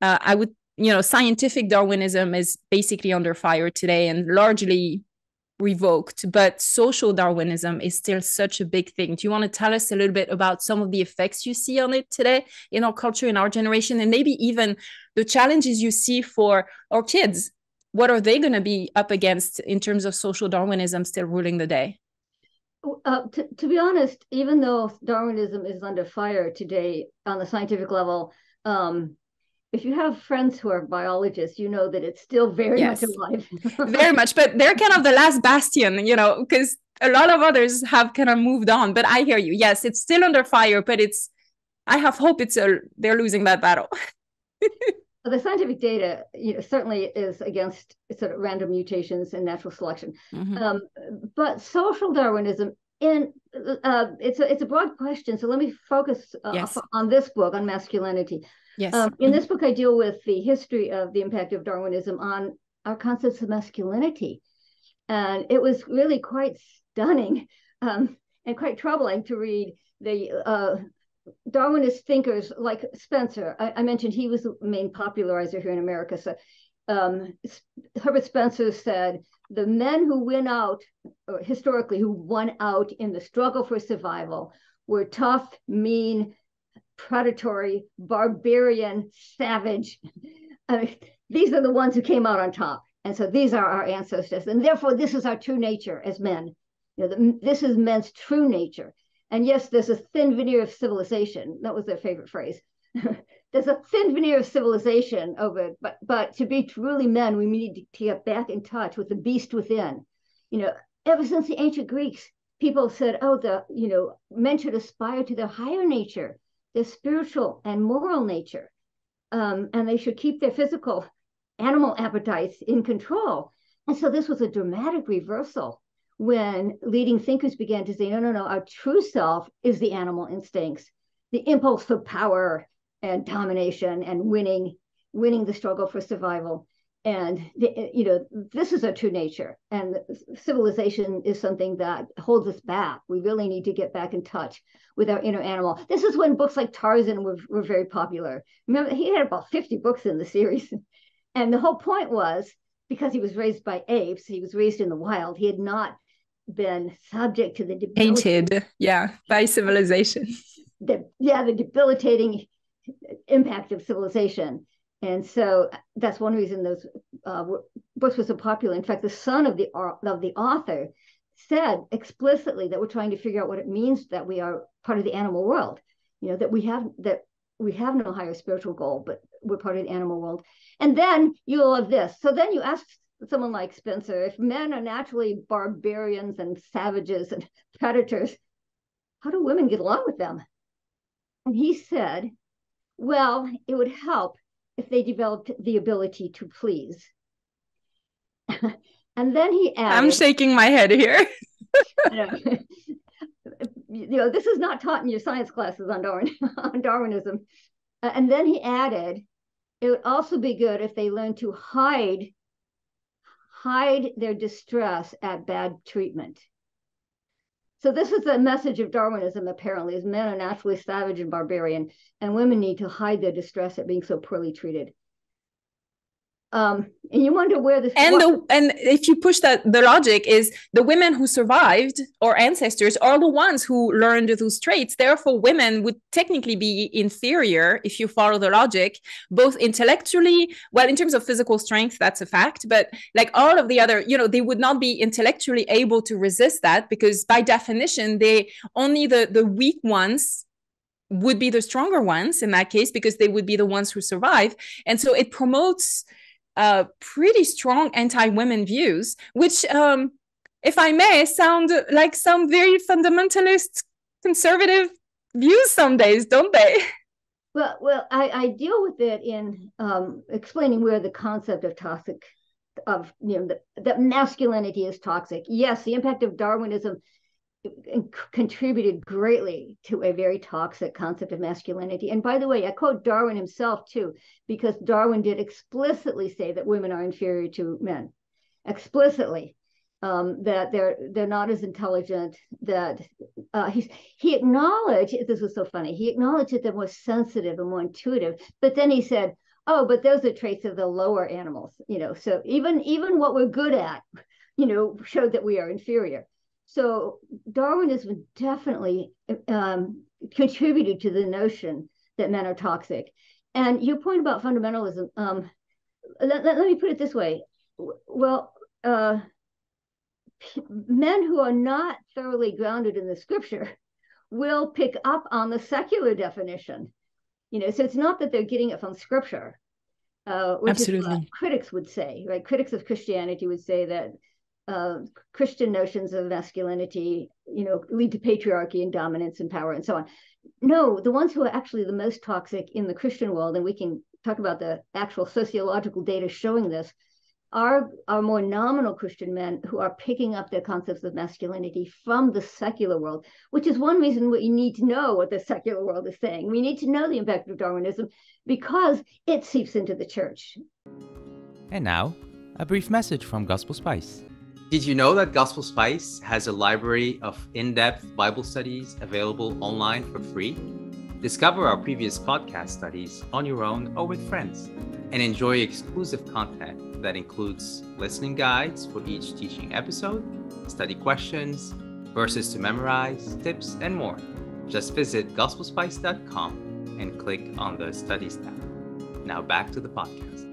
I would, scientific Darwinism is basically under fire today and largely revoked, but social Darwinism is still such a big thing. Do you want to tell us a little bit about some of the effects you see on it today in our culture, in our generation, and maybe even the challenges you see for our kids? What are they going to be up against in terms of social Darwinism still ruling the day? To be honest, even though Darwinism is under fire today on the scientific level, if you have friends who are biologists, you know that it's still very much Yes, alive. very much. But they're kind of the last bastion, because a lot of others have kind of moved on. But I hear you. Yes, it's still under fire, but I have hope they're losing that battle. The scientific data, certainly is against sort of random mutations and natural selection. Mm-hmm. But social Darwinism, it's a broad question. So let me focus yes. on this book on masculinity. Yes. In this book, I deal with the history of the impact of Darwinism on our concepts of masculinity. And it was really quite stunning and quite troubling to read the Darwinist thinkers like Spencer. I mentioned he was the main popularizer here in America. So Herbert Spencer said, the men who win out, or historically, who won out in the struggle for survival were tough, mean, predatory, barbarian, savage. These are the ones who came out on top. And so these are our ancestors. And therefore, this is our true nature as men. This is men's true nature. And yes, there's a thin veneer of civilization. That was their favorite phrase. There's a thin veneer of civilization over it. But to be truly men, we need to get back in touch with the beast within. Ever since the ancient Greeks, people said, men should aspire to their higher nature, their spiritual and moral nature. And they should keep their physical animal appetites in control. And so this was a dramatic reversal when leading thinkers began to say, no, our true self is the animal instincts, the impulse for power and domination and winning the struggle for survival. And, this is our true nature. And civilization is something that holds us back. We really need to get back in touch with our inner animal. This is when books like Tarzan were very popular. Remember, he had about 50 books in the series. And the whole point was, because he was raised by apes, he was raised in the wild, he had not been subject to the painted, by civilization. The debilitating impact of civilization. And so that's one reason those books were so popular. In fact, the son of the author said explicitly that we're trying to figure out what it means that we are part of the animal world. That we have no higher spiritual goal, but we're part of the animal world. And then you'll love this. So then you ask someone like Spencer, if men are naturally barbarians and savages and predators, how do women get along with them? And he said, well, it would help if they developed the ability to please. And then he added, I'm shaking my head here. This is not taught in your science classes on Darwinism. And then he added, it would also be good if they learned to hide their distress at bad treatment. So this is the message of Darwinism, apparently, is men are naturally savage and barbarian, and women need to hide their distress at being so poorly treated. And you wonder where this and if you push that, the logic is the women who survived, or ancestors, are the ones who learned those traits. Therefore, women would technically be inferior if you follow the logic, both intellectually, well, in terms of physical strength, that's a fact, but like all of the other, they would not be intellectually able to resist that, because by definition, only the weak ones would be the stronger ones in that case, because they would be the ones who survive. And so it promotes pretty strong anti-women views, which, if I may, sound like some very fundamentalist conservative views some days, don't they? Well, I deal with it in explaining where the concept of toxic, that masculinity is toxic. Yes, the impact of Darwinism contributed greatly to a very toxic concept of masculinity. And by the way, I quote Darwin himself too, because Darwin did explicitly say that women are inferior to men, explicitly, that they're not as intelligent, that he acknowledged, this was so funny, he acknowledged that they're more sensitive and more intuitive, but then he said, oh, but those are traits of the lower animals, so even what we're good at, showed that we are inferior. So Darwinism definitely contributed to the notion that men are toxic. And your point about fundamentalism, let me put it this way. Well, men who are not thoroughly grounded in the scripture will pick up on the secular definition. So it's not that they're getting it from scripture, which Absolutely. is what critics would say, right? Critics of Christianity would say that Christian notions of masculinity, lead to patriarchy and dominance and power and so on. No, the ones who are actually the most toxic in the Christian world, and we can talk about the actual sociological data showing this, are more nominal Christian men who are picking up their concepts of masculinity from the secular world, which is one reason we need to know what the secular world is saying. We need to know the impact of Darwinism because it seeps into the church. And now, a brief message from Gospel Spice. Did you know that Gospel Spice has a library of in-depth Bible studies available online for free? Discover our previous podcast studies on your own or with friends, and enjoy exclusive content that includes listening guides for each teaching episode, study questions, verses to memorize, tips, and more. Just visit gospelspice.com and click on the Studies tab. Now back to the podcast.